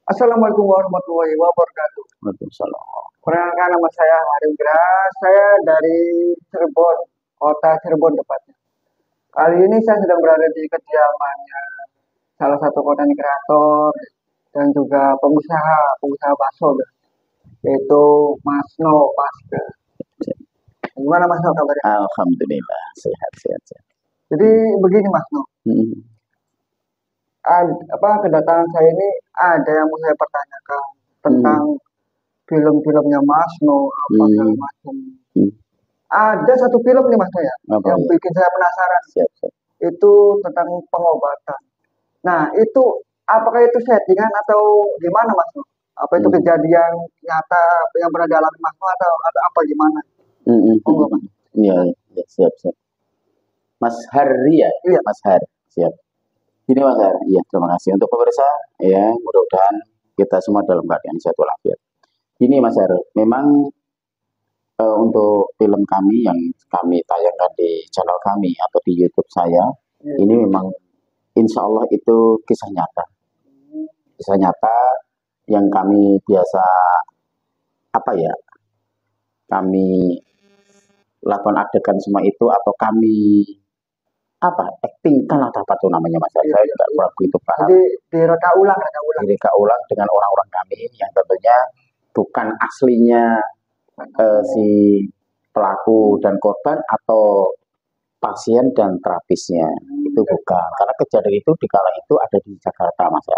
Assalamualaikum warahmatullahi wabarakatuh. Waalaikumsalam. Perkenalkan nama saya Harindra. Saya dari Cirebon, kota Cirebon tepatnya. Kali ini saya sedang berada di kediamannya salah satu konten kreator dan juga pengusaha bakso, yaitu Mas No Paske. Gimana Mas No kabarnya? Alhamdulillah, sehat-sehat. Jadi begini Mas No, kedatangan saya ini ada yang mau saya pertanyakan tentang film-filmnya Mas No, apa segala macam. Ada satu film nih Mas No ya, Apa yang ya? bikin saya penasaran. Siap. Itu tentang pengobatan. Nah, itu apakah itu settingan atau gimana Mas No? Apa itu kejadian nyata yang pernah dialami Mas No atau apa gimana? Monggo, Mas. Iya, siap. Mas Hari ya? Iya. Mas Hari, siap. Ini Mas Hari, iya terima kasih untuk pemirsa. Ya, mudah-mudahan kita semua dalam keadaan sehat walafiat. Ini Mas Hari, memang untuk film kami yang kami tayangkan di channel kami atau di YouTube saya, ini memang insya Allah itu kisah nyata. Kisah nyata yang kami biasa kami lakukan adegan semua itu atau kami acting kan atau apa tuh namanya Mas. Saya tidak kurang begitu paham. Jadi direka ulang. Direka ulang dengan orang-orang kami yang tentunya bukan aslinya si pelaku dan korban atau pasien dan terapisnya, itu bukan, karena kejadian itu di kala itu ada di Jakarta Mas.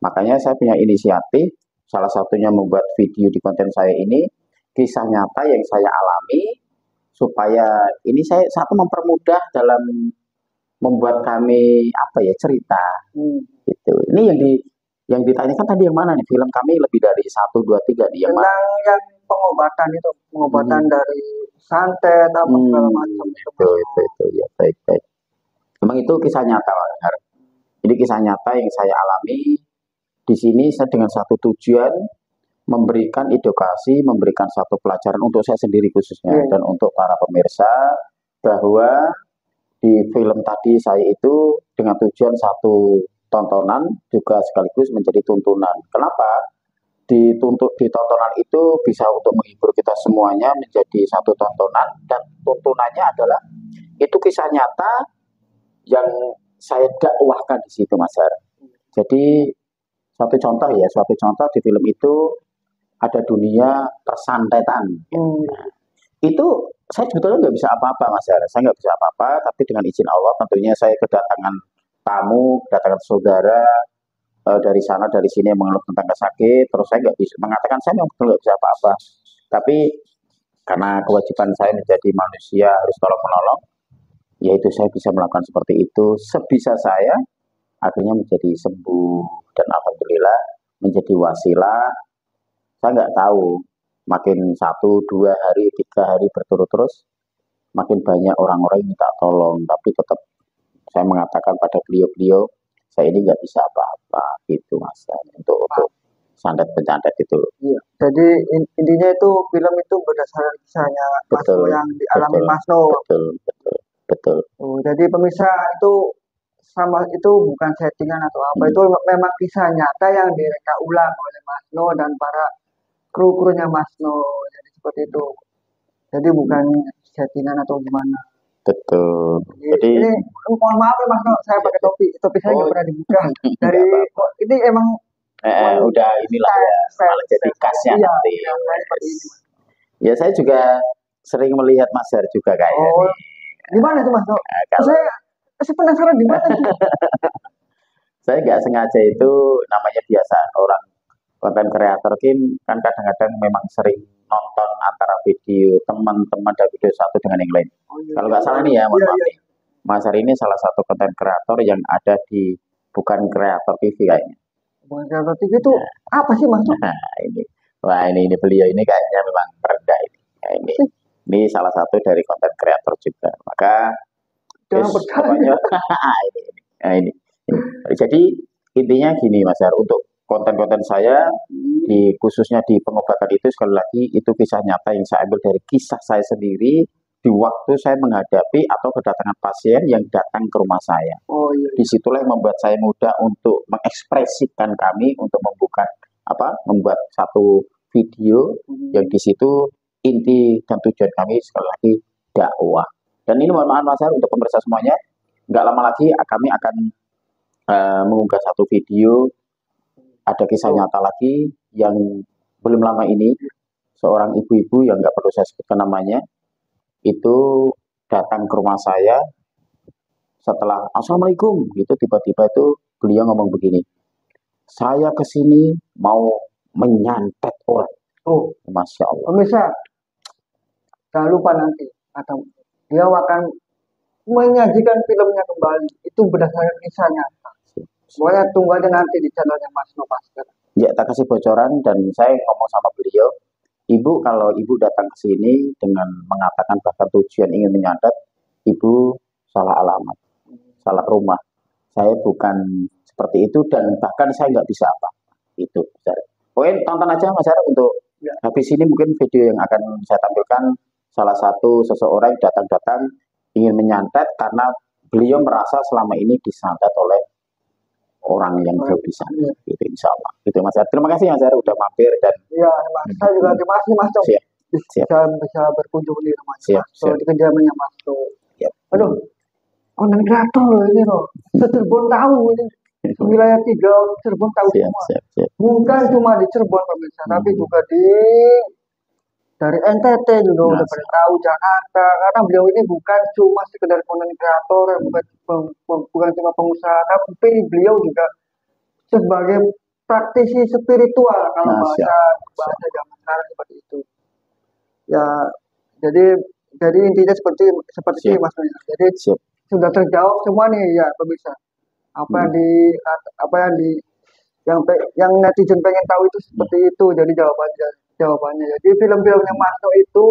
Makanya saya punya inisiatif, salah satunya membuat video di konten saya ini kisah nyata yang saya alami, supaya ini saya satu mempermudah dalam membuat kami cerita gitu. Ini yang ditanyakan tadi yang mana nih, film kami lebih dari 1, 2, 3 nih yang mana? Yang pengobatan itu, pengobatan dari santet apa segala macam itu ya, baik. Memang itu kisah nyata Pak. Ini kisah nyata yang saya alami. Di sini saya dengan satu tujuan memberikan edukasi, memberikan satu pelajaran untuk saya sendiri khususnya dan untuk para pemirsa, bahwa di film tadi saya itu dengan tujuan satu tontonan juga sekaligus menjadi tuntunan. Kenapa? Di tontonan itu bisa untuk menghibur kita semuanya menjadi satu tontonan, dan tuntunannya adalah itu kisah nyata yang saya dakwahkan di situ Mas Har. Jadi suatu contoh di film itu ada dunia persantetan. Itu saya sebetulnya nggak bisa apa-apa Mas Har. Saya nggak bisa apa-apa, tapi dengan izin Allah tentunya saya kedatangan tamu, kedatangan saudara dari sana dari sini mengeluh tentang sakit, terus saya nggak bisa mengatakan saya memang betul nggak bisa apa-apa, tapi karena kewajiban saya menjadi manusia harus tolong menolong, yaitu saya bisa melakukan seperti itu sebisa saya, akhirnya menjadi sembuh dan alhamdulillah menjadi wasilah. Saya nggak tahu makin 1, 2 hari, 3 hari berturut-terus makin banyak orang-orang yang minta tolong, tapi tetap saya mengatakan pada beliau-beliau, saya ini nggak bisa apa-apa gitu Mas, untuk santet pencantet itu. Iya. Jadi intinya itu film itu berdasarkan kisahnya Mas No yang dialami Mas No. Betul. Jadi pemirsa itu sama itu bukan settingan atau apa, itu memang kisah nyata yang direka ulang oleh Mas No dan para kru-krunya Mas No. Jadi seperti itu. Jadi bukan settingan atau gimana. Betul. Jadi ini mohon maaf ya Mas No, saya pakai topi saya nggak pernah dibuka. Dari ini emang udah inilah ya, malah jadi khasnya nanti. Ya saya juga sering melihat Mas Har juga kayaknya. Gimana itu Mas No? Saya penasaran di mana. Saya nggak sengaja, itu namanya biasa orang konten kreator kan kadang-kadang memang sering nonton antara video teman-teman dari video satu dengan yang lain. Kalau nggak salah nih ya, mohon maaf nih. Mas Hari ini salah satu konten kreator yang ada di bukan kreator TV kayaknya. Bukan kreator TV itu apa sih Mas? Ini beliau ini kayaknya memang rendah ini. Ini salah satu dari konten kreator juga. Maka pokoknya ini. Jadi intinya gini Mas Har, untuk konten-konten saya khususnya di pengobatan itu, sekali lagi itu kisah nyata yang saya ambil dari kisah saya sendiri, di waktu saya menghadapi atau kedatangan pasien yang datang ke rumah saya. Oh iya. Disitulah yang membuat saya mudah untuk mengekspresikan kami untuk membuat satu video yang di situ inti dan tujuan kami sekali lagi dakwah. Dan ini mohon maaf Mas Har, untuk pemirsa semuanya, nggak lama lagi kami akan mengunggah satu video, ada kisah nyata lagi yang belum lama ini, seorang ibu-ibu yang nggak perlu saya sebutkan namanya, itu datang ke rumah saya setelah Assalamualaikum gitu, tiba-tiba itu beliau ngomong begini, saya kesini mau menyantet orang. Oh, Masya Allah. pemirsa, jangan lupa nanti atau dia akan menyajikan filmnya kembali. Itu berdasarkan kisah nyata. Pokoknya tunggu aja nanti di channelnya Mas Novaster. Ya, tak kasih bocoran dan saya ngomong sama beliau, Ibu, kalau Ibu datang ke sini dengan mengatakan bahkan tujuan ingin menyantet, Ibu salah alamat, salah rumah. Saya bukan seperti itu dan bahkan saya nggak bisa apa. Itu. Oke, tonton aja Mas Ara untuk habis ini mungkin video yang akan saya tampilkan salah satu seseorang datang-datang ingin menyantet karena beliau merasa selama ini disantet oleh orang yang jauh di sana. Gitu, insya Allah. Gitu Mas Ara. Terima kasih Mas Ara udah mampir dan ya Mas, saya juga terima kasih Mas Tok. Bisa berkunjung di rumah Mas Tok, di kediamannya Mas Tok. Aduh, konten kreator ini loh. Cirebon tahu ini. Wilayah 3 Cirebon tahu semua. Bukan cuma di Cirebon pemirsa, tapi juga dari NTT juga udah pada tahu, Jakarta, karena beliau ini bukan cuma sekedar konten kreator, bukan cuma pengusaha, tapi beliau juga sebagai praktisi spiritual kalau bahasa zaman sekarang seperti itu. Ya, jadi intinya seperti itu Mas. Jadi sudah terjawab semua nih ya pemirsa. Apa yang netizen pengen tahu itu seperti itu. Jadi jawabannya. Jadi film-filmnya Mas No itu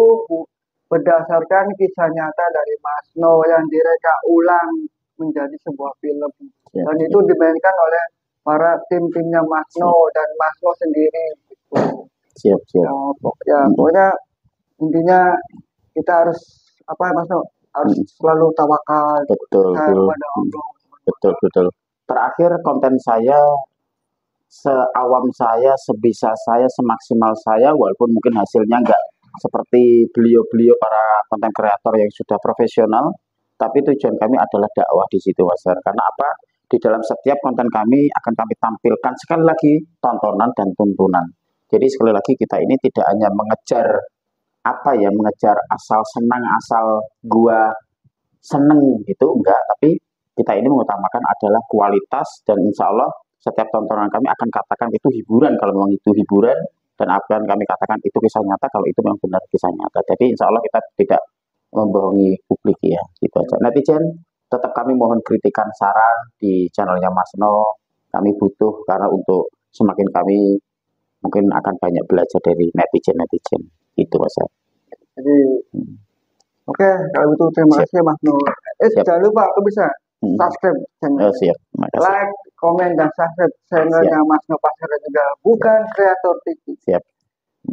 berdasarkan kisah nyata dari Mas No yang direka ulang menjadi sebuah film. Dan itu dimainkan oleh para tim-timnya Mas No dan Mas No sendiri. Siap. Ya, pokoknya intinya kita harus Mas No harus selalu tawakal kepada Allah. Betul. Terakhir konten saya seawam saya, sebisa saya, semaksimal saya, walaupun mungkin hasilnya nggak seperti beliau-beliau para konten kreator yang sudah profesional, tapi tujuan kami adalah dakwah di situ Mas Har. Karena apa? Di dalam setiap konten kami akan kami tampilkan sekali lagi tontonan dan tuntunan. Jadi sekali lagi kita ini tidak hanya mengejar mengejar asal senang, asal gua seneng gitu, enggak, tapi kita ini mengutamakan adalah kualitas dan insya Allah setiap tontonan kami akan katakan itu hiburan kalau memang itu hiburan dan akan kami katakan itu kisah nyata kalau itu memang benar kisah nyata. Jadi insya Allah kita tidak membohongi publik ya, gitu aja. Netizen, tetap kami mohon kritikan saran di channelnya Mas No. Kami butuh karena untuk semakin kami mungkin akan banyak belajar dari netizen. Itu Mas. Jadi oke, kalau itu terima kasih Mas No. Jangan lupa aku bisa subscribe channel. Like, komen dan subscribe channelnya Mas No Pasar juga bukan kreator TV. Siap.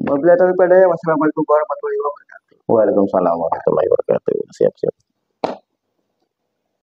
Wabillahi taufiq wal hidayah. Wassalamualaikum warahmatullahi wabarakatuh. Waalaikumsalam warahmatullahi wabarakatuh. Siap.